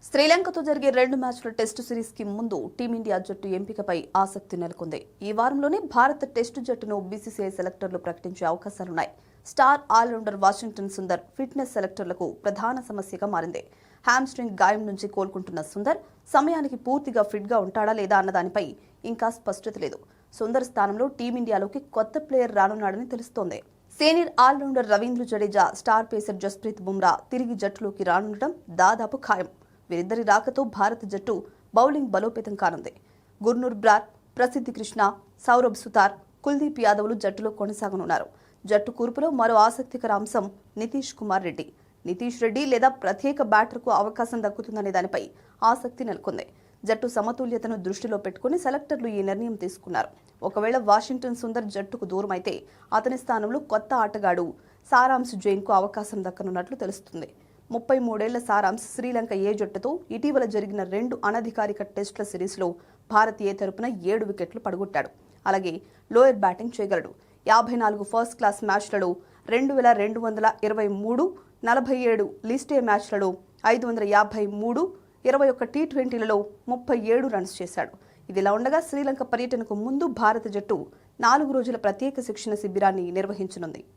శ్రీలంకతో జరిగే 2 మ్యాచ్ల టెస్టు సిరీస్ కి ముందు టీమిండియా జట్టు ఎంపికపై ఆసక్తి నెలకొంది. ఈ వారంలోనే భారత టెస్టు జట్టును బీసీసీఐ సెలెక్టర్లు ప్రకటించే అవకాశాలున్నాయి. Star allrounder Washington Sundar fitness సెలెక్టర్లకు ప్రధాన సమస్యగా మారింది. హ్యామ్స్ట్రింగ్ గాయం నుంచి కోలుకుంటున్న సుందర్ సమయానికి పూర్తిగా ఫిట్ గా ఉంటాడా లేదా అన్న దానిపై ఇంకా స్పష్టత లేదు. సుందర్ స్థానంలో టీమిండియాలోకి కొత్త ప్లేయర్ రానున్నాడని తెలుస్తోంది. Senior allrounder Ravindra Jadeja, star pacer Jasprit Bumrah తిరిగి జట్టులోకి రానుండటం దాదాపు ఖాయం. వీరిద్దరి రాకతో భారత జట్టు బౌలింగ్ బలోపేతం కానుంది. గుర్నూర్ బ్రార్, ప్రసిద్ధి కృష్ణ, సౌరభ్ సుతార్, కుల్దీప్ యాదవ్లు జట్టులో కొనసాగనున్నారు. జట్టు కూర్పులో మరో ఆసక్తికర అంశం నితీష్ కుమార్ రెడ్డి. నితీష్ రెడ్డి లేదా ప్రత్యేక బ్యాటర్కు అవకాశం దక్కుతుందనే దానిపై ఆసక్తి నెలకొంది. జట్టు సమతుల్యతను దృష్టిలో పెట్టుకుని సెలెక్టర్లు ఈ నిర్ణయం తీసుకున్నారు. ఒకవేళ వాషింగ్టన్ సుందర్ జట్టుకు దూరమైతే అతని స్థానంలో కొత్త ఆటగాడు సారాంశ్ జైన్కు అవకాశం దక్కనున్నట్లు తెలుస్తుంది. 33 ఏళ్ల సారాంశ్ శ్రీలంక ఏ జట్టుతో ఇటీవల జరిగిన 2 అనధికారిక టెస్టుల సిరీస్లో భారత్ ఏ తరపున 7 వికెట్లు పడగొట్టాడు. అలాగే లోయర్ బ్యాటింగ్ చేయగలడు. 54 ఫస్ట్ క్లాస్ మ్యాచ్లలో 2223, 47 లిస్ట్ ఏ మ్యాచ్లలో 553, 21 టీ20లలో 37 రన్స్ చేశాడు. ఇదిలా ఉండగా శ్రీలంక పర్యటనకు ముందు భారత జట్టు 4 రోజుల ప్రత్యేక శిక్షణ శిబిరాన్ని నిర్వహించనుంది.